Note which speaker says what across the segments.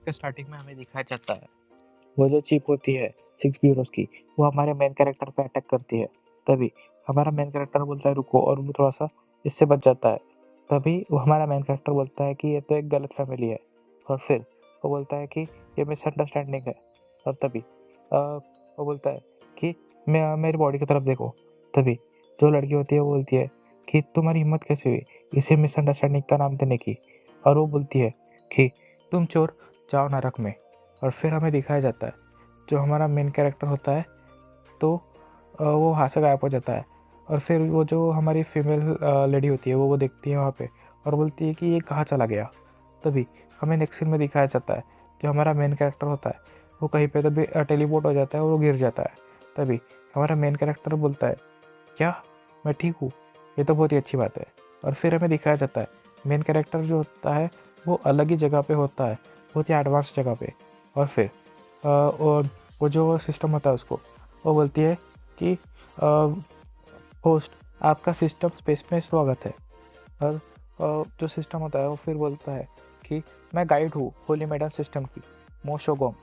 Speaker 1: के स्टार्टिंग में हमें दिखाया जाता है, वो जो चिप होती है 6 यूरोज़ की, वो हमारे मेन कैरेक्टर पे अटैक करती है। तभी हमारा मेन कैरेक्टर बोलता है रुको और वो थोड़ा-सा इससे बच जाता है। तभी वो हमारा मेन कैरेक्टर बोलता है कि ये तो एक गलत फ़ैमिली है और फिर वो बोलता है कि ये मिसअंडरस्टैंडिंग है और तभी वो बोलता है कि मैं मेरी बॉडी की तरफ देखो। तभी जो लड़की होती है वो बोलती है कि तुम्हारी हिम्मत कैसे हुई इसे मिसअंडरस्टैंडिंग का नाम देने की? और वो बोलती है कि तुम चोर जाओ नरक में। और फिर हमें दिखाया जाता है जो हमारा मेन कैरेक्टर होता है तो वो वहाँ से गायब हो जाता है और फिर वो जो हमारी फीमेल लेडी होती है वो देखती है वहाँ पे और बोलती है कि ये कहाँ चला गया। तभी हमें नेक्स्ट सीन में दिखाया जाता है जो हमारा मेन कैरेक्टर होता है वो कहीं पे तभी टेलीपोर्ट हो जाता है और वो गिर जाता है। तभी हमारा मेन कैरेक्टर बोलता है क्या मैं ठीक हूँ, ये तो बहुत ही अच्छी बात है। और फिर हमें दिखाया जाता है मेन कैरेक्टर जो होता है वो अलग ही जगह पे होता है, बहुत ही एडवांस जगह पे। और फिर और वो जो सिस्टम होता है उसको वो बोलती है कि होस्ट आपका सिस्टम स्पेस में स्वागत है। और जो सिस्टम होता है वो फिर बोलता है कि मैं गाइड हूँ होली मेडल सिस्टम की मोशोगोंग,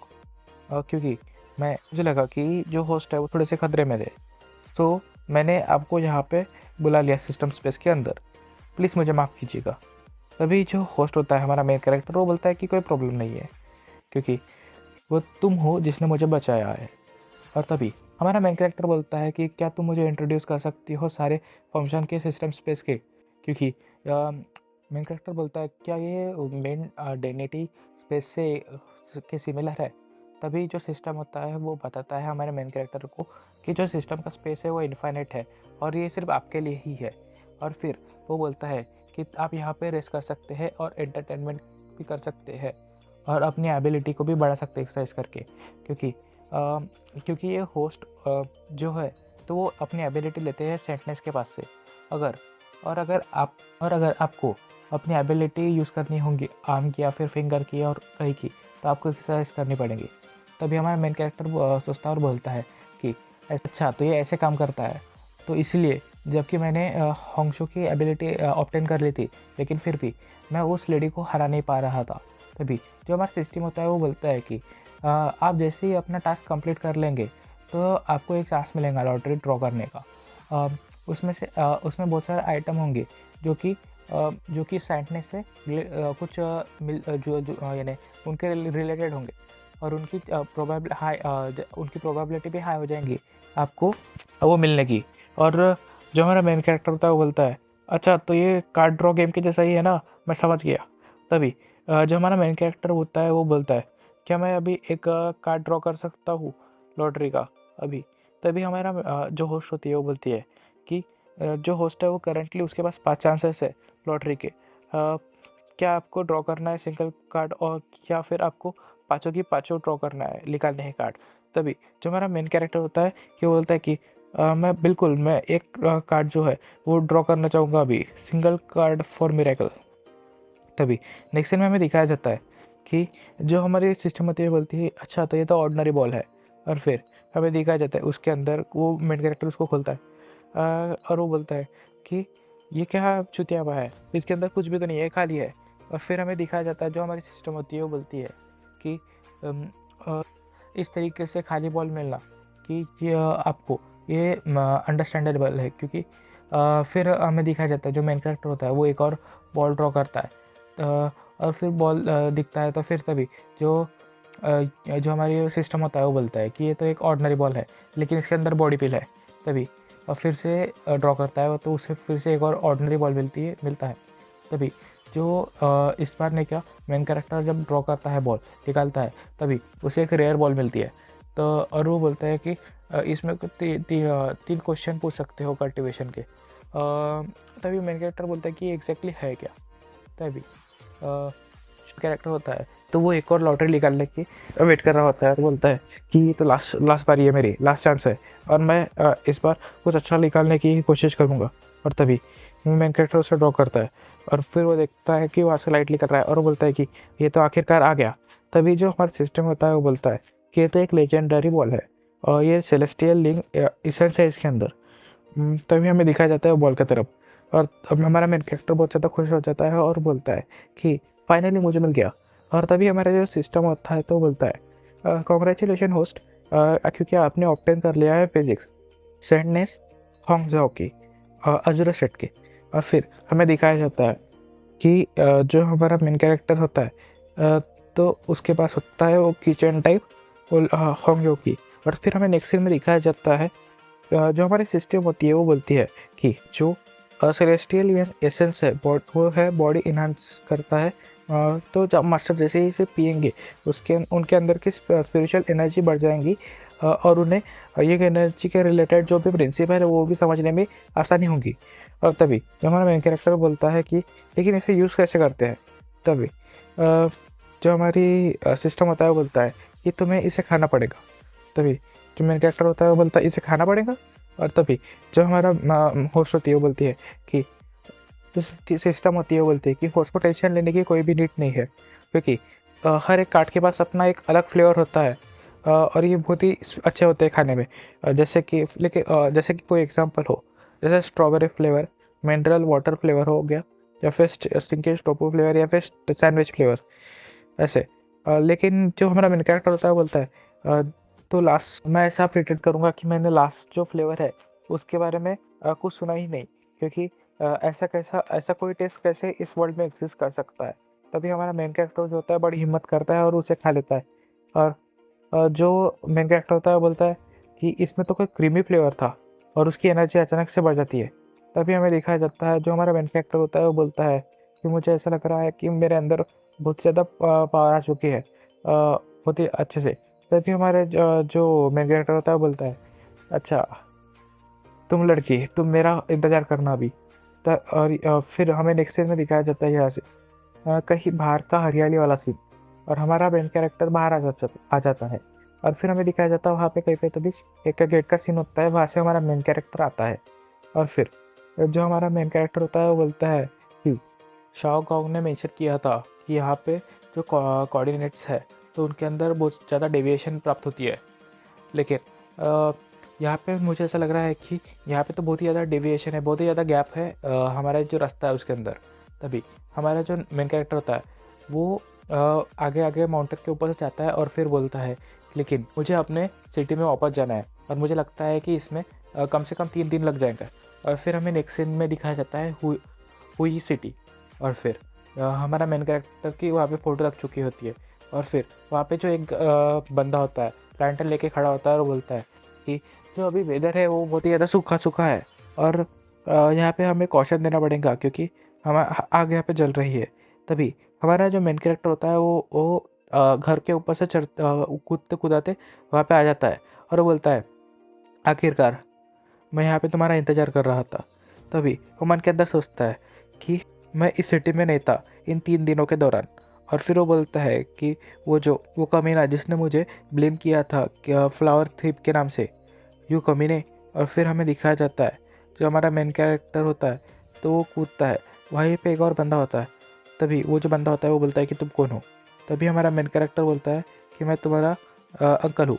Speaker 1: क्योंकि मुझे लगा कि जो होस्ट है वो थोड़े से खतरे में थे, तो मैंने आपको यहाँ पे बुला लिया सिस्टम स्पेस के अंदर, प्लीज़ मुझे माफ़ कीजिएगा। तभी जो होस्ट होता है हमारा मेन कैरेक्टर वो बोलता है कि कोई प्रॉब्लम नहीं है, क्योंकि वो तुम हो जिसने मुझे बचाया है। और तभी हमारा मेन कैरेक्टर बोलता है कि क्या तुम मुझे इंट्रोड्यूस कर सकती हो सारे फंक्शन के सिस्टम स्पेस के, क्योंकि मेन कैरेक्टर बोलता है क्या ये मेन डेनिटी स्पेस से के सिमिलर है। तभी जो सिस्टम होता है वो बताता है हमारे मेन कैरेक्टर को कि जो सिस्टम का स्पेस है वो इन्फाइनाइट है और ये सिर्फ आपके लिए ही है। और फिर वो बोलता है कि आप यहाँ पे रेस्ट कर सकते हैं और एंटरटेनमेंट भी कर सकते हैं और अपनी एबिलिटी को भी बढ़ा सकते हैं एक्सरसाइज करके, क्योंकि ये होस्ट जो है तो वो अपनी एबिलिटी लेते हैं सेंटनेस के पास से। अगर अगर आपको अपनी एबिलिटी यूज़ करनी होगी आर्म की या फिर फिंगर की और कहीं की, तो आपको एक्सरसाइज करनी पड़ेगी। तभी हमारा मेन कैरेक्टर सोचता है और बोलता है कि अच्छा तो ये ऐसे काम करता है, तो इसलिए जबकि मैंने होंगशो की एबिलिटी ऑब्टेन कर ली थी लेकिन फिर भी मैं उस लेडी को हरा नहीं पा रहा था। तभी जो हमारा सिस्टम होता है वो बोलता है कि आप जैसे ही अपना टास्क कंप्लीट कर लेंगे तो आपको एक चांस मिलेगा लॉटरी ड्रॉ करने का। उसमें बहुत सारे आइटम होंगे जो कि सैंटनेस से कुछ यानी उनके रिलेटेड होंगे और उनकी प्रोबेबिलिटी भी हाई हो जाएंगी आपको वो मिलने की। और जो हमारा मेन कैरेक्टर होता है वो बोलता है अच्छा तो ये कार्ड ड्रॉ गेम के जैसा ही है ना, मैं समझ गया। तभी जो हमारा मेन कैरेक्टर होता है वो बोलता है क्या मैं अभी एक कार्ड ड्रॉ कर सकता हूँ लॉटरी का अभी? तभी हमारा जो होस्ट होती है वो बोलती है कि जो होस्ट है वो करंटली उसके पास 5 चांसेस है लॉटरी के। क्या आपको ड्रॉ करना है सिंगल कार्ड और या फिर आपको पाँचों की पाँचों ड्रॉ करना है, निकालने हैं कार्ड? तभी जो हमारा मेन कैरेक्टर होता है ये बोलता है कि मैं एक कार्ड जो है वो ड्रॉ करना चाहूँगा अभी, सिंगल कार्ड फॉर मिरेकल। तभी नेक्स्ट सीन में हमें दिखाया जाता है कि जो हमारी सिस्टम होती है बोलती है अच्छा तो ये तो ऑर्डिनरी बॉल है। और फिर हमें दिखाया जाता है उसके अंदर वो मेन कैरेक्टर उसको खोलता है और वो बोलता है कि ये क्या चुतिया हुआ है, इसके अंदर कुछ भी तो नहीं है, खाली है। और फिर हमें दिखाया जाता है जो हमारी सिस्टम होती है वो बोलती है कि अम, अ, इस तरीके से खाली बॉल मिलना कि ये आपको ये अंडरस्टैंडेबल है, क्योंकि फिर हमें दिखाया जाता है जो मेन कैरेक्टर होता है वो एक और बॉल ड्रॉ करता है। और फिर बॉल दिखता है तो फिर तभी जो जो हमारी सिस्टम होता है वो बोलता है कि ये तो एक ऑर्डिनरी बॉल है लेकिन इसके अंदर बॉडी पिल है। तभी और फिर से ड्रॉ करता है तो उसे फिर से एक और ऑर्डिनरी बॉल मिलता है। तभी जो इस बार ने क्या मेन कैरेक्टर जब ड्रॉ करता है बॉल निकालता है तभी उसे एक रेयर बॉल मिलती है। तो और वो बोलता है कि इसमें तीन क्वेश्चन पूछ सकते हो कल्टिवेशन के। तभी मेन कैरेक्टर बोलता है कि एग्जैक्टली है क्या। तभी कैरेक्टर होता है तो वो एक और लॉटरी निकालने की वेट कर रहा होता है, तो बोलता है कि ये तो लास्ट बारी है, मेरी लास्ट चांस है और मैं इस बार कुछ अच्छा निकालने की कोशिश करूँगा। और तभी मेन कैरेक्टर उसे ड्रॉ करता है और फिर वो देखता है कि वहाँ से लाइट निकल रहा है और वो बोलता है कि ये तो आखिरकार आ गया। तभी जो हमारा सिस्टम होता है वो बोलता है कि ये तो एक लेजेंडरी बॉल है और ये सेलेस्टियल लिंक इसेंस है इसके अंदर। तभी हमें दिखाया जाता है बॉल की तरफ और अब हमारा मेन कैरेक्टर बहुत ज़्यादा खुश हो जाता है और बोलता है कि फाइनली मुझे मिल गया। और तभी हमारा जो सिस्टम होता है तो बोलता है कॉन्ग्रेचुलेशन होस्ट, क्योंकि आपने ऑब्टेन कर लिया है फिजिक्स सेंडनेस होंगजाओ की अजुरा सेट की। और फिर हमें दिखाया जाता है कि जो हमारा मेन कैरेक्टर होता है तो उसके पास होता है वो किचन टाइप होंगजाओ की। और फिर हमें नेक्स्ट सीन में दिखाया जाता है जो हमारी सिस्टम होती है वो बोलती है कि जो सेलेस्टियल एसेंस है वो है बॉडी इन्हांस करता है। तो जब मास्टर जैसे ही इसे पियेंगे उसके उनके अंदर की स्पिरिचुअल एनर्जी बढ़ जाएंगी और उन्हें ये एनर्जी के रिलेटेड जो भी प्रिंसिपल है वो भी समझने में आसानी होगी। और तभी जो हमारा मेन कैरेक्टर बोलता है कि लेकिन इसे यूज़ कैसे करते हैं। तभी जो हमारी सिस्टम होता है वो बोलता है कि तुम्हें इसे खाना पड़ेगा। तभी जो मेन कैरेक्टर होता है वो बोलता है इसे खाना पड़ेगा। और तभी जो हमारा होस्ट होती है वो बोलती है कि जो सिस्टम होती है वो बोलती है कि होस्ट को टेंशन लेने की कोई भी नीड नहीं है, क्योंकि हर एक कार्ड के पास अपना एक अलग फ्लेवर होता है और ये बहुत ही अच्छे होते हैं खाने में। जैसे कि जैसे कि कोई एग्जांपल हो, जैसे strawberry flavour, mineral water flavour हो गया, या फिर स्टिंकिश टोपू फ्लेवर, या फिर सैंडविच फ्लेवर ऐसे। लेकिन जो हमारा मेन कैरेक्टर होता है वो बोलता है तो लास्ट मैं ऐसा प्रिटेंड करूँगा कि मैंने लास्ट जो फ्लेवर है उसके बारे में कुछ सुना ही नहीं, क्योंकि ऐसा कोई टेस्ट कैसे इस वर्ल्ड में एग्जिस्ट कर सकता है। तभी हमारा मेन कैरेक्टर जो होता है बड़ी हिम्मत करता है और उसे खा लेता है। और जो मेन कैरेक्टर होता है वो बोलता है कि इसमें तो कोई क्रीमी फ्लेवर था, और उसकी एनर्जी अचानक से बढ़ जाती है। तभी हमें दिखाया जाता है जो हमारा मेन कैरेक्टर होता है वो बोलता है कि मुझे ऐसा लग रहा है कि मेरे अंदर बहुत ज़्यादा पावर आ चुकी है बहुत ही अच्छे से। तभी हमारे जो मेन कैरेक्टर होता है वो बोलता है अच्छा तुम लड़की तुम मेरा इंतज़ार करना अभी। और फिर हमें नेक्स्ट सीन में दिखाया जाता है यहाँ से कहीं बाहर का हरियाली वाला सीन, और हमारा मेन कैरेक्टर बाहर आ जाता है। और फिर हमें दिखाया जाता है वहाँ पे कहीं पे तो भी एक गेट का सीन होता है, वहाँ से हमारा मेन कैरेक्टर आता है। और फिर जो हमारा मेन कैरेक्टर होता है वो बोलता है कि शाओ कांग ने मेंशन किया था कि यहाँ पे जो कोऑर्डिनेट्स है तो उनके अंदर बहुत ज़्यादा डेविएशन प्राप्त होती है। लेकिन यहाँ पे मुझे ऐसा लग रहा है कि यहाँ पे तो बहुत ही ज़्यादा डेविएशन है, बहुत ही ज़्यादा गैप है हमारा जो रास्ता है उसके अंदर। तभी हमारा जो मेन कैरेक्टर होता है वो आगे आगे माउंटेन के ऊपर से जाता है और फिर बोलता है लेकिन मुझे अपने सिटी में वापस जाना है और मुझे लगता है कि इसमें कम से कम 3 दिन लग जाएंगे। और फिर हमें नेक्स्ट सीन में दिखाया जाता है हुई सिटी। और फिर हमारा मेन कैरेक्टर की वहाँ पे फ़ोटो लग चुकी होती है। और फिर वहाँ पे जो एक बंदा होता है लैंटर्न लेके खड़ा होता है और बोलता है कि जो अभी वेदर है वो बहुत ही ज़्यादा सूखा सूखा है और यहाँ पे हमें कॉशन देना पड़ेगा क्योंकि हम आग यहाँ पे जल रही है। तभी हमारा जो मेन कैरेक्टर होता है वो घर के ऊपर से कूदते कूदाते वहाँ पे आ जाता है और वो बोलता है आखिरकार मैं यहाँ पे तुम्हारा इंतज़ार कर रहा था। तभी वो मन के अंदर सोचता है कि मैं इस सिटी में नहीं था इन 3 दिनों के दौरान। और फिर वो बोलता है कि वो कमीना जिसने मुझे ब्लेम किया था फ्लावर थीप के नाम से, यूँ कमीने। और फिर हमें दिखाया जाता है जो हमारा मेन कैरेक्टर होता है तो वो कूदता है, वहीं पे एक और बंदा होता है। तभी वो जो बंदा होता है वो बोलता है कि तुम कौन हो। तभी हमारा मेन कैरेक्टर बोलता है कि मैं तुम्हारा अंकल हूँ।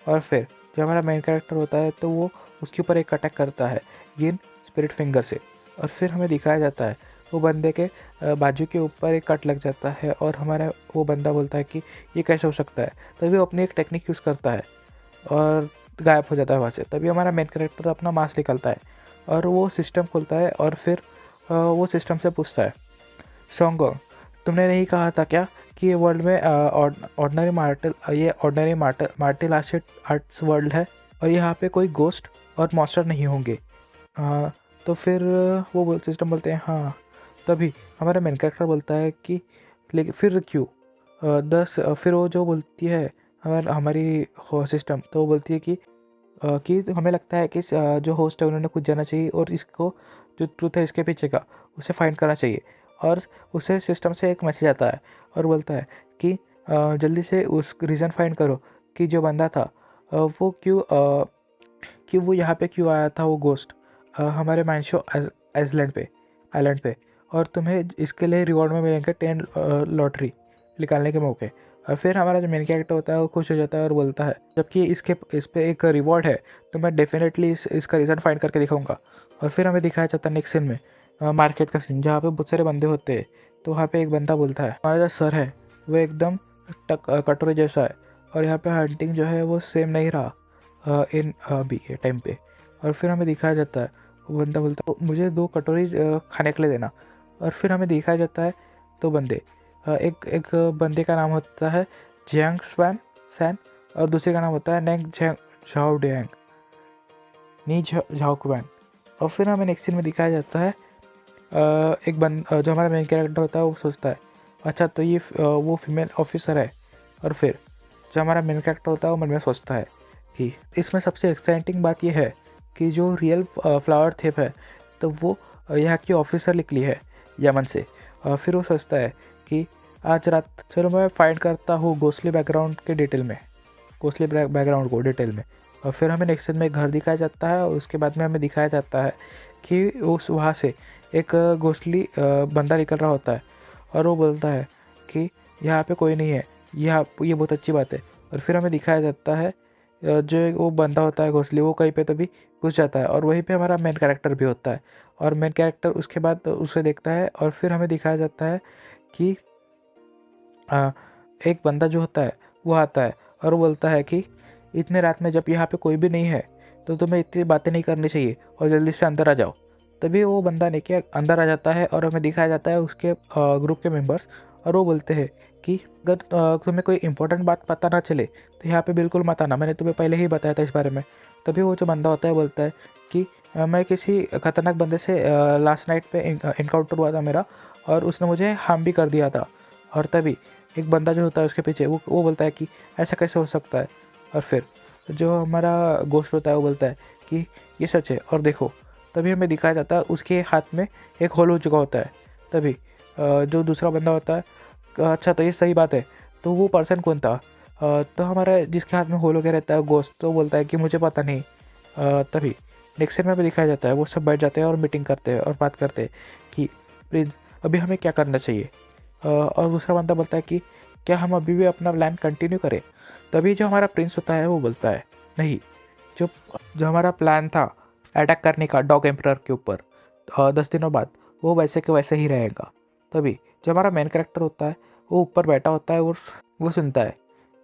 Speaker 1: और फिर जो हमारा मेन कैरेक्टर होता है तो वो उसके ऊपर एक अटैक करता है इन स्पिरिट फिंगर से। और फिर हमें दिखाया जाता है वो बंदे के बाजू के ऊपर एक कट लग जाता है और हमारा वो बंदा बोलता है कि ये कैसे हो सकता है। तभी वो अपनी एक टेक्निक यूज़ करता है और गायब हो जाता है वहाँ से। तभी हमारा मेन कैरेक्टर अपना मास्क निकालता है और वो सिस्टम खोलता है और फिर वो सिस्टम से पूछता है सोंगोंग तुमने नहीं कहा था क्या कि ये वर्ल्ड में ऑर्डिनरी मार्टल आर्ट्स वर्ल्ड है और यहाँ पे कोई गोस्ट और मॉन्स्टर नहीं होंगे। तो फिर वो सिस्टम बोलते हैं हाँ। तभी हमारा मेन कैरेक्टर बोलता है कि लेकिन फिर क्यों फिर वो जो बोलती है हमारी सिस्टम तो वो बोलती है कि हमें लगता है कि जो होस्ट है उन्होंने कुछ जाना चाहिए और इसको जो ट्रूथ है इसके पीछे का उसे फाइंड करना चाहिए। और उसे सिस्टम से एक मैसेज आता है और बोलता है कि जल्दी से उस रीज़न फाइंड करो कि जो बंदा था वो कि वो यहाँ पे क्यों आया था वो गोस्ट हमारे माइनशो आइलैंड पे। और तुम्हें इसके लिए रिवॉर्ड में मिलेंगे 10 लॉटरी निकालने के मौके। और फिर हमारा जो मेन कैरेक्टर होता है वो खुश हो जाता है और बोलता है जबकि इस पे एक रिवॉर्ड है तो मैं डेफिनेटली इसका रीज़न फाइंड करके दिखाऊंगा। और फिर हमें दिखाया जाता है नेक्स्ट सीन में मार्केट का सीन जहाँ पे बहुत सारे बंदे होते हैं। तो वहाँ पे एक बंदा बोलता है हमारा जो सर है वो एकदम कटोरे जैसा है। और यहाँ पे हंटिंग जो है वो सेम नहीं रहा इन अभी के टाइम पे। और फिर हमें दिखाया जाता है, वो बंदा बोलता है मुझे 2 कटोरी खाने के लिए देना। और फिर हमें दिखाया जाता है 2 बंदे, एक एक बंदे का नाम होता है जियांग स्वान सैन, और दूसरे का नाम होता है नेंग झाओ डेंग नी झाओकुआन। और फिर हमें नेक्स्ट सीन में दिखाया जाता है जो हमारा मेन कैरेक्टर होता है वो सोचता है अच्छा तो ये वो फीमेल ऑफिसर है। और फिर जो हमारा मेन कैरेक्टर होता है वो मन में सोचता है कि इसमें सबसे एक्साइटिंग बात यह है कि जो रियल फ्लावर थिप है तो वो यहाँ की ऑफिसर निकली है यमन से। और फिर वो सोचता है कि आज रात चलो मैं फाइंड करता हूँ घोस्टली बैकग्राउंड के डिटेल में, घोस्टली बैकग्राउंड को डिटेल में। और फिर हमें नेक्स्ट सीन में एक घर दिखाया जाता है और उसके बाद में हमें दिखाया जाता है कि उस वहाँ से एक घोस्टली बंदा निकल रहा होता है और वो बोलता है कि यहाँ पे कोई नहीं है, ये बहुत अच्छी बात है। और फिर हमें दिखाया जाता है जो वो बंदा होता है घोंसले वो कहीं पे तो भी घुस जाता है और वहीं पे हमारा मेन कैरेक्टर भी होता है। और मेन कैरेक्टर उसके बाद उसे देखता है और फिर हमें दिखाया जाता है कि एक बंदा जो होता है वो आता है और वो बोलता है कि इतने रात में जब यहाँ पे कोई भी नहीं है तो तुम्हें इतनी बातें नहीं करनी चाहिए और जल्दी से अंदर आ जाओ। तभी वो बंदा लेके अंदर आ जाता है और हमें दिखाया जाता है उसके ग्रुप के मेंबर्स, और वो बोलते हैं कि अगर तुम्हें कोई इंपॉर्टेंट बात पता ना चले तो यहाँ पे बिल्कुल मत आना, मैंने तुम्हें पहले ही बताया था इस बारे में। तभी वो जो बंदा होता है बोलता है कि मैं किसी खतरनाक बंदे से लास्ट नाइट पे इनकाउंटर हुआ था मेरा और उसने मुझे हार्म भी कर दिया था। और तभी एक बंदा जो होता है उसके पीछे वो बोलता है कि ऐसा कैसे हो सकता है। और फिर जो हमारा गोश्त होता है वो बोलता है कि ये सच है और देखो। तभी हमें दिखाया जाता है उसके हाथ में एक होल हो चुका होता है। तभी जो दूसरा बंदा होता है अच्छा तो ये सही बात है, तो वो पर्सन कौन था? तो हमारा जिसके हाथ में होल हो गया रहता है गोश्त तो बोलता है कि मुझे पता नहीं। तभी नेक्स्ट सीन में भी दिखाया जाता है वो सब बैठ जाते हैं और मीटिंग करते हैं और बात करते हैं कि प्रिंस अभी हमें क्या करना चाहिए। और दूसरा बंदा बोलता है कि क्या हम अभी भी अपना प्लान कंटिन्यू करें। तभी जो हमारा प्रिंस होता है वो बोलता है नहीं, जो जो हमारा प्लान था अटैक करने का डॉग एम्परर के ऊपर 10 दिनों बाद वो वैसे के वैसे ही रहेगा। तभी जो हमारा मेन कैरेक्टर होता है वो ऊपर बैठा होता है और वो सुनता है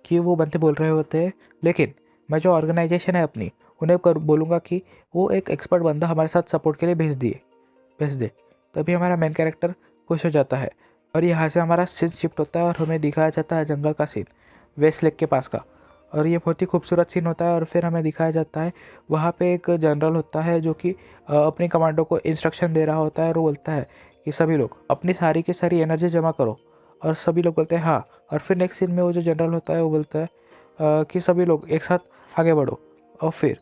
Speaker 1: कि वो बंदे बोल रहे होते हैं, लेकिन मैं जो ऑर्गेनाइजेशन है अपनी उन्हें बोलूँगा कि वो एक एक्सपर्ट बंदा हमारे साथ सपोर्ट के लिए भेज दे। तभी हमारा मेन कैरेक्टर खुश हो जाता है और यहाँ से हमारा सीन शिफ्ट होता है और हमें दिखाया जाता है जंगल का सीन, वेस्ट लेक के पास का। और ये बहुत ही खूबसूरत सीन होता है और फिर हमें दिखाया जाता है वहाँ पे एक जनरल होता है जो कि अपने कमांडो को इंस्ट्रक्शन दे रहा होता है और वो बोलता है कि सभी लोग अपनी सारी की सारी एनर्जी जमा करो। और सभी लोग बोलते हैं हाँ। और फिर नेक्स्ट सीन में वो जो जनरल होता है वो बोलता है कि सभी लोग एक साथ आगे बढ़ो। और फिर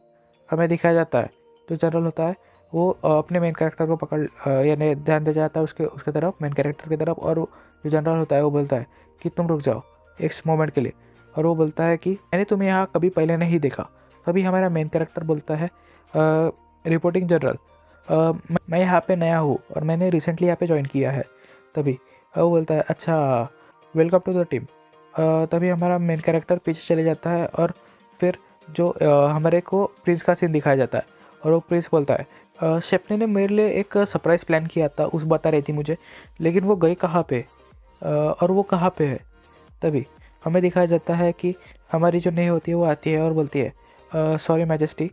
Speaker 1: हमें दिखाया जाता है जो जनरल होता है वो अपने मेन कैरेक्टर को पकड़ यानी ध्यान दे जाता है उसके तरफ, मेन कैरेक्टर की तरफ। और जो जनरल होता है वो बोलता है कि तुम रुक जाओ एक मोमेंट के लिए। और वो बोलता है कि मैंने तुम्हें यहाँ कभी पहले नहीं देखा। तभी हमारा मेन कैरेक्टर बोलता है रिपोर्टिंग जनरल, मैं यहाँ पे नया हूँ और मैंने रिसेंटली यहाँ पे ज्वाइन किया है। तभी वो बोलता है अच्छा वेलकम टू द टीम। तभी हमारा मेन कैरेक्टर पीछे चले जाता है और फिर जो हमारे को प्रिंस का सीन दिखाया जाता है और वो प्रिंस बोलता है शेफने ने मेरे लिए एक सरप्राइज़ प्लान किया था, उस बता रही थी मुझे, लेकिन वो गई कहाँ पे और वो कहाँ पे है। तभी हमें दिखाया जाता है कि हमारी जो नहीं होती है वो आती है और बोलती है सॉरी मैजेस्टी,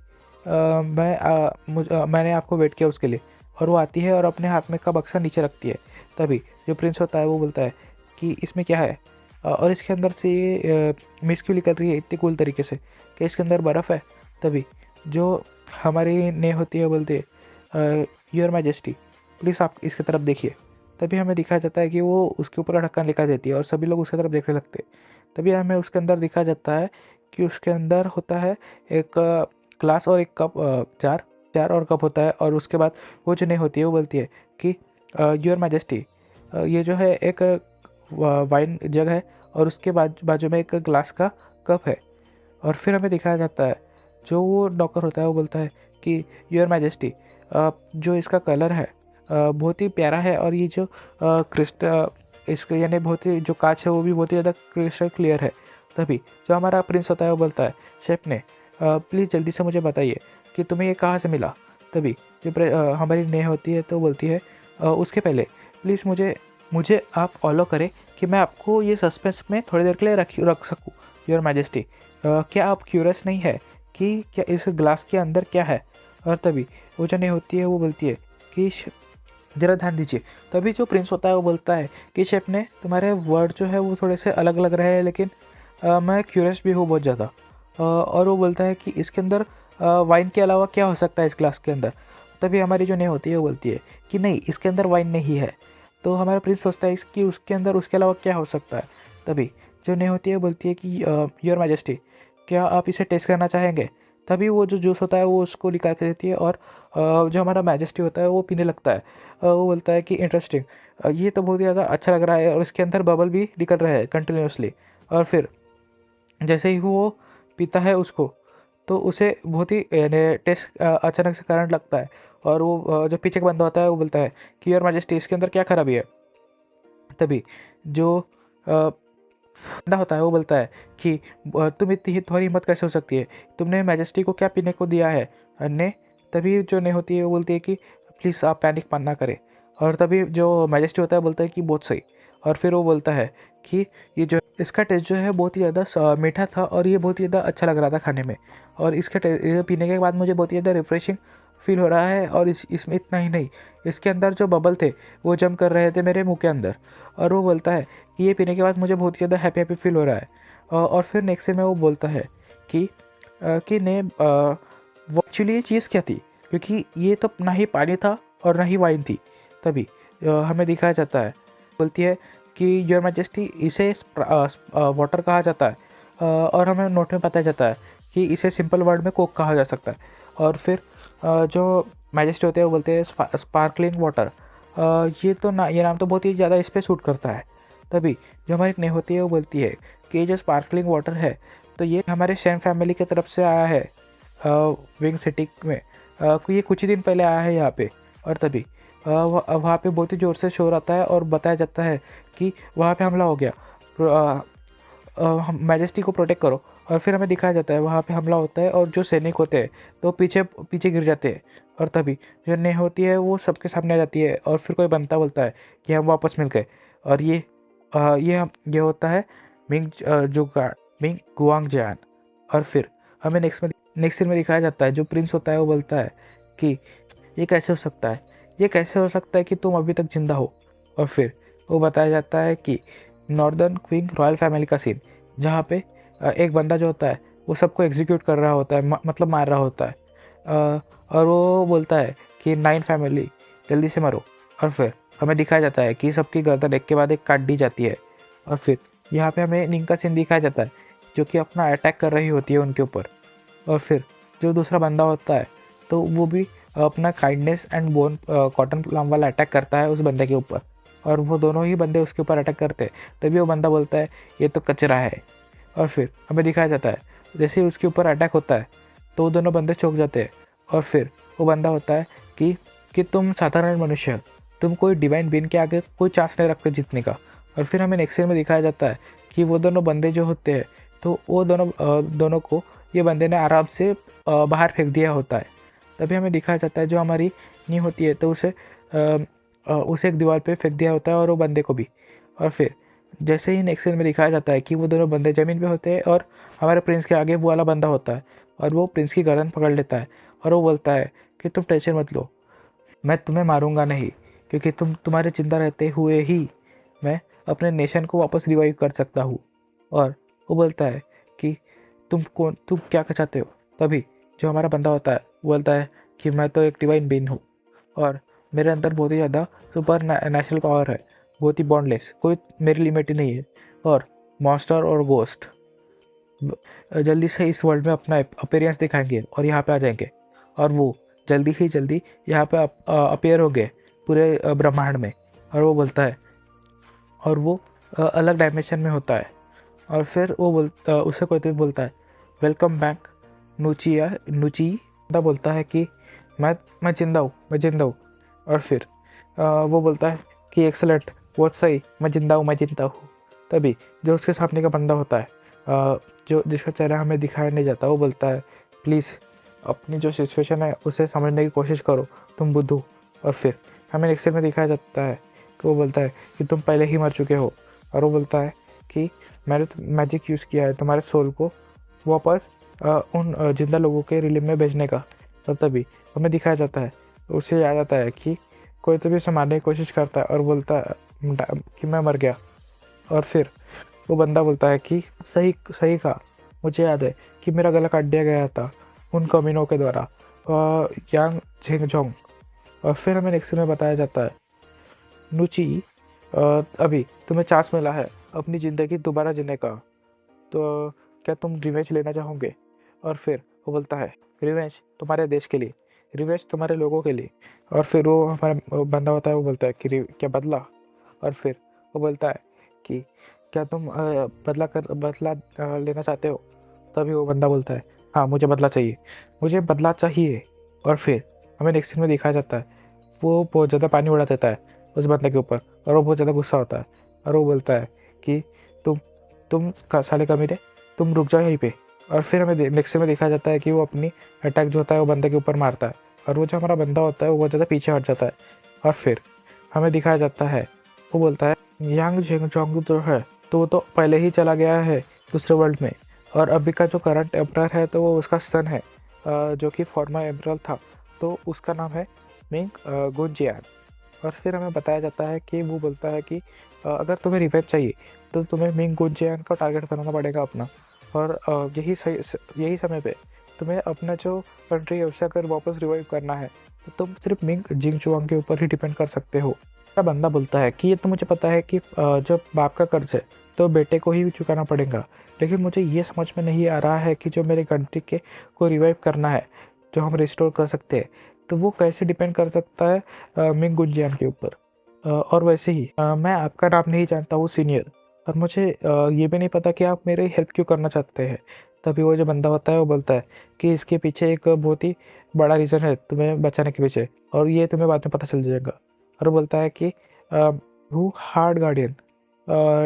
Speaker 1: मैंने आपको वेट किया उसके लिए। और वो आती है और अपने हाथ में का बक्सा नीचे रखती है। तभी जो प्रिंस होता है वो बोलता है कि इसमें क्या है और इसके अंदर से ये मिस क्यों निकल रही है इतनी कूल तरीके से, कि इसके अंदर बर्फ़ है। तभी जो हमारी ने होती है बोलती है योर मैजेस्टी प्लीज़ आप इसकी तरफ देखिए। तभी हमें दिखाया जाता है कि वो उसके ऊपर ढक्कन लिखा देती है और सभी लोग उसकी तरफ देखने लगते हैं। तभी हमें उसके अंदर दिखाया जाता है कि उसके अंदर होता है एक ग्लास और एक कप, जार और कप होता है। और उसके बाद वो जो नहीं होती है वो बोलती है कि योर मैजेस्टी ये जो है एक वाइन जग है और उसके बाजू में एक ग्लास का कप है। और फिर हमें दिखाया जाता है जो वो नौकर होता है वो बोलता है कि योर मैजेस्टी जो इसका कलर है बहुत ही प्यारा है और ये जो क्रिस्टल इसका यानी बहुत ही जो कांच है वो भी बहुत ही ज़्यादा क्रिस्टल क्लियर है। तभी जो हमारा प्रिंस होता है वो बोलता है शेफ ने प्लीज़ जल्दी से मुझे बताइए कि तुम्हें ये कहाँ से मिला। तभी जो हमारी ने होती है तो बोलती है उसके पहले प्लीज़ मुझे आप ऑलो करें कि मैं आपको ये सस्पेंस में थोड़ी देर के लिए रख सकूँ। योर मैजेस्टी, क्या आप क्यूरियस नहीं है कि क्या इस ग्लास के अंदर क्या है? और तभी वो जो नहीं होती है वो बोलती है कि ज़रा ध्यान दीजिए। तभी जो प्रिंस होता है वो बोलता है कि शेफ ने तुम्हारे वर्ड जो है वो थोड़े से अलग लग रहे हैं, लेकिन मैं क्यूरियस भी हूँ बहुत ज़्यादा। और वो बोलता है कि इसके अंदर वाइन के अलावा क्या हो सकता है इस ग्लास के अंदर? तभी हमारी जो नहीं होती है वो बोलती है कि नहीं, इसके अंदर वाइन नहीं है। तो हमारा प्रिंस सोचता है कि उसके अंदर उसके अलावा क्या हो सकता है। तभी जो नहीं होती है बोलती है कि योर मैजेस्टी, क्या आप इसे टेस्ट करना चाहेंगे? तभी वो जो जूस होता है वो उसको निकाल के देती है और जो हमारा मैजेस्टी होता है वो पीने लगता है। वो बोलता है कि इंटरेस्टिंग, ये तो बहुत ही ज़्यादा अच्छा लग रहा है और इसके अंदर बबल भी निकल रहे हैं कंटिन्यूसली। और फिर जैसे ही वो पीता है उसको, तो उसे बहुत ही टेस्ट अचानक से करंट लगता है। और वो जो पीछे का बंदा होता है वो बोलता है कि योर मैजेस्टी, इसके अंदर क्या खराबी है? तभी जो बंदा होता है वो बोलता है कि तुम इतनी ही तुम्हारी हिम्मत कैसे हो सकती है? तुमने मैजेस्टी को क्या पीने को दिया है? ने तभी जो नहीं होती है वो बोलती है कि प्लीज़ आप पैनिक ना करें। और तभी जो मैजेस्टी होता है बोलता है कि बहुत सही। और फिर वो बोलता है कि ये जो इसका टेस्ट जो है बहुत ही ज़्यादा मीठा था और ये बहुत ही ज़्यादा अच्छा लग रहा था खाने में। और इसका ये पीने के बाद मुझे बहुत ही ज़्यादा रिफ़्रेशिंग फील हो रहा है। और इसमें इतना ही नहीं, इसके अंदर जो बबल थे वो जम कर रहे थे मेरे मुंह के अंदर। और वो बोलता है कि ये पीने के बाद मुझे बहुत ही ज़्यादा हैप्पी हैप्पी फील हो रहा है। और फिर नेक्स्ट सीन में वो बोलता है कि ने वो एक्चुअली ये चीज़ क्या थी, क्योंकि ये तो ना ही पानी था और ना ही वाइन थी। तभी हमें दिखाया जाता है, बोलती है कि योर मैजेस्टी, इसे वाटर कहा जाता है। और हमें नोट में पता जाता है कि इसे सिंपल वर्ड में कोक कहा जा सकता है। और फिर जो मैजेस्टी होते हैं वो बोलते हैं स्पार्कलिंग वाटर। ये नाम तो बहुत ही ज़्यादा इस पर सूट करता है। तभी जो हमारी नहीं होती है वो बोलती है कि ये जो स्पार्कलिंग वाटर है तो ये हमारे शैम फैमिली की तरफ से आया है विंग सिटी में। ये कुछ ही दिन पहले आया है यहाँ पे। और तभी वहाँ पे बहुत ही ज़ोर से शोर आता है और बताया जाता है कि वहाँ पे हमला हो गया, मैजेस्टी को प्रोटेक्ट करो। और फिर हमें दिखाया जाता है वहाँ पे हमला होता है और जो सैनिक होते हैं तो पीछे पीछे गिर जाते हैं। और तभी जो नहीं होती है वो सबके सामने आ जाती है और फिर कोई बनता बोलता है कि हम वापस मिल गए। और ये होता है मिंग गुआंगजान। और फिर हमें नेक्स्ट सीन में दिखाया जाता है, जो प्रिंस होता है वो बोलता है कि ये कैसे हो सकता है, ये कैसे हो सकता है कि तुम अभी तक जिंदा हो। और फिर वो बताया जाता है कि नॉर्दर्न क्वीन रॉयल फैमिली का सीन, जहाँ पे एक बंदा जो होता है वो सबको एग्जीक्यूट कर रहा होता है, मतलब मार रहा होता है। और वो बोलता है कि 9 फैमिली जल्दी से मरो। और फिर हमें दिखाया जाता है कि सबकी गर्दन एक के बाद एक काट दी जाती है। और फिर यहाँ पे हमें निंग का सीन दिखाया जाता है जो कि अपना अटैक कर रही होती है उनके ऊपर। और फिर जो दूसरा बंदा होता है तो वो भी अपना kindness and bone cotton plum वाला अटैक करता है उस बंदे के ऊपर। और वो दोनों ही बंदे उसके ऊपर अटैक करते हैं। तभी वो बंदा बोलता है ये तो कचरा है। और फिर हमें दिखाया जाता है जैसे ही उसके ऊपर अटैक होता है तो वो दोनों बंदे चौंक जाते हैं। और फिर वो बंदा होता है कि तुम साधारण मनुष्य हो, तुम कोई डिवाइन बीन के आगे कोई चांस नहीं रखते जीतने का। और फिर हमें नेक्स्ट सीन में दिखाया जाता है कि वो दोनों बंदे जो होते हैं तो वो दोनों को ये बंदे ने आराम से बाहर फेंक दिया होता है। तभी हमें दिखाया जाता है जो हमारी नी होती है तो उसे एक दीवार पे फेंक दिया होता है और वो बंदे को भी। और फिर जैसे ही नेक्स्ट सीन में दिखाया जाता है कि वो दोनों बंदे ज़मीन पे होते हैं और हमारे प्रिंस के आगे वो वाला बंदा होता है और वो प्रिंस की गर्दन पकड़ लेता है। और वो बोलता है कि तुम टेंशन मत लो, मैं तुम्हें मारूंगा नहीं, क्योंकि तुम्हारे जिंदा रहते हुए ही मैं अपने नेशन को वापस रिवाइव कर सकता हूँ। और वो बोलता है कि तुम क्या चाहते हो? तभी जो हमारा बंदा होता है वो बोलता है कि मैं तो एक डिवाइन बीन हूँ और मेरे अंदर बहुत ही ज़्यादा सुपर नेचुरल पावर है, बहुत ही बॉन्डलेस, कोई मेरी लिमिट ही नहीं है। और मॉन्स्टर और गोस्ट जल्दी से इस वर्ल्ड में अपना अपीयरेंस दिखाएंगे और यहाँ पे आ जाएंगे। और वो जल्दी यहाँ पे अपीयर हो गए पूरे ब्रह्मांड में। और वो बोलता है और वो अलग डायमेंशन में होता है। और फिर उसे कोई तो बोलता है वेलकम बैक नूची बोलता है कि मैं जिंदा हूँ। और फिर वो बोलता है कि एक्सलेंट, बहुत सही, मैं जिंदा हूँ। तभी जो उसके सामने का बंदा होता है जो जिसका चेहरा हमें दिखाया नहीं जाता वो बोलता है प्लीज़ अपनी जो सिचुएशन है उसे समझने की कोशिश करो, तुम बुद्धू। और फिर हमें नेक्स्ट में दिखाया जाता है कि वो बोलता है कि तुम पहले ही मर चुके हो, और वो बोलता है कि मैंने तो मैजिक यूज़ किया है तुम्हारे सोल को वापस उन जिंदा लोगों के रिलीम में भेजने का। और तभी हमें दिखाया जाता है, उसे याद आता है कि कोई तो भी उसे मारने की कोशिश करता है और बोलता है कि मैं मर गया। और फिर वो बंदा बोलता है कि सही सही कहा, मुझे याद है कि मेरा गला काट दिया गया था उन कमीनों के द्वारा, यांग झेंगझोंग। और फिर हमें नेक्स्ट में बताया जाता है, नुची अभी तुम्हें चांस मिला है अपनी ज़िंदगी दोबारा जीने का, तो क्या तुम रिवेंज लेना चाहोगे? और फिर वो बोलता है रिवेंज तुम्हारे देश के लिए, रिवेंज तुम्हारे लोगों के लिए। और फिर वो हमारा बंदा होता है, वो बोलता है कि क्या बदला? और फिर वो बोलता है कि क्या तुम बदला लेना चाहते हो? तभी वो बंदा बोलता है हाँ मुझे बदला चाहिए, मुझे बदला चाहिए। और फिर हमें नेक्स्ट सीन में दिखाया जाता है, वो बहुत ज़्यादा पानी उड़ा देता है उस बंदे के ऊपर और वो बहुत ज़्यादा गुस्सा होता है और वो बोलता है कि साले कमीने, तुम रुक जाओ यहीं पे। और फिर हमें नेक्स्ट में देखा जाता है कि वो अपनी अटैक जो होता है वो बंदे के ऊपर मारता है और वो जो हमारा बंदा होता है वो बहुत ज़्यादा पीछे हट जाता है। और फिर हमें दिखाया जाता है, वो बोलता है यांग झेंगझोंग जो है तो वो तो पहले ही चला गया है दूसरे वर्ल्ड में, और अभी का जो करंट एम्परर है तो वो उसका सन है, जो कि फॉर्मर एम्परर था, तो उसका नाम है मिंग गुंजियान। और फिर हमें बताया जाता है कि वो बोलता है कि अगर तुम्हें रिवेंज चाहिए तो तुम्हें मिंग गुंजियान का टारगेट बनाना पड़ेगा अपना, और यही समय पे तुम्हें अपना जो कंट्री है उसे अगर वापस रिवाइव करना है तो तुम सिर्फ मिंग जिंगचुआंग के ऊपर ही डिपेंड कर सकते हो। मेरा बंदा बोलता है कि ये तो मुझे पता है कि जो बाप का कर्ज है तो बेटे को ही चुकाना पड़ेगा, लेकिन मुझे ये समझ में नहीं आ रहा है कि जो मेरे कंट्री के को रिवाइव करना है, जो हम रिस्टोर कर सकते हैं, तो वो कैसे डिपेंड कर सकता है मिंग गुंजियान के ऊपर। और वैसे ही मैं आपका नाम नहीं जानता हूँ सीनियर, और मुझे ये भी नहीं पता कि आप मेरी हेल्प क्यों करना चाहते हैं। तभी वो जो बंदा होता है वो बोलता है कि इसके पीछे एक बहुत ही बड़ा रीज़न है तुम्हें बचाने के पीछे, और ये तुम्हें बाद में पता चल जाएगा। और वो बोलता है कि वो हार्ड गार्डियन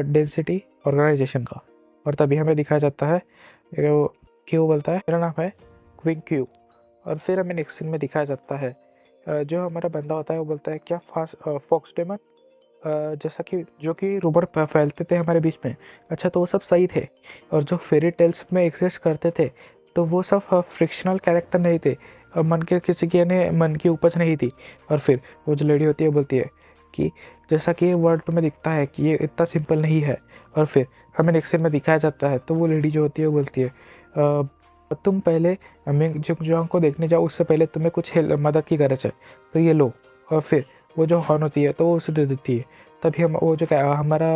Speaker 1: डेंसिटी ऑर्गेनाइजेशन का। और तभी हमें दिखाया जाता है कि वो बोलता है मेरा नाम है क्विंग क्यू। और फिर हमें नेक्स्ट सीन में दिखाया जाता है, जो हमारा बंदा होता है वो बोलता है क्या फॉक्स डेमन, जैसा कि जो कि रूमर फैलते थे हमारे बीच में, अच्छा तो वो सब सही थे, और जो फेरी टेल्स में एग्जिस्ट करते थे तो वो सब फ्रिक्शनल कैरेक्टर नहीं थे, मन के किसी के यानी मन की उपज नहीं थी। और फिर वो जो लेडी होती है बोलती है कि जैसा कि वर्ल्ड में दिखता है कि ये इतना सिंपल नहीं है। और फिर हमें नेक्स्ट सीन में दिखाया जाता है, तो वो लेडी जो होती है वो बोलती है तुम पहले मिंग जिंगजोंग को देखने जाओ, उससे पहले तुम्हें कुछ मदद की गरज है, तो ये लो। और फिर वो जो हॉर्न होती है तो वो उसे दे देती है। तभी हम वो जो हमारा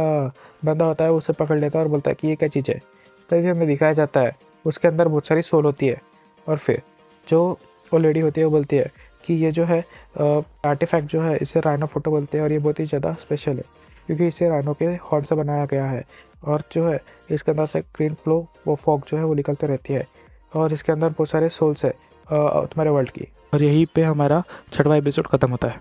Speaker 1: बंदा होता है उसे पकड़ लेता है और बोलता है कि ये क्या चीज़ है। तभी हमें दिखाया जाता है उसके अंदर बहुत सारी सोल होती है। और फिर जो वो लेडी होती है वो बोलती है कि ये जो है आर्टिफैक्ट जो है इसे राइनो फोटो बोलते हैं, और ये बहुत ही ज़्यादा स्पेशल है क्योंकि इसे राइनो के हॉर्न से बनाया गया है, और जो है इसके अंदर से ग्रीन फ्लो वो फॉग जो है वो निकलते रहती है, और इसके अंदर बहुत सारे सोल्स है तुम्हारे वर्ल्ड की। और यहीं पे हमारा 6वां एपिसोड ख़त्म होता है।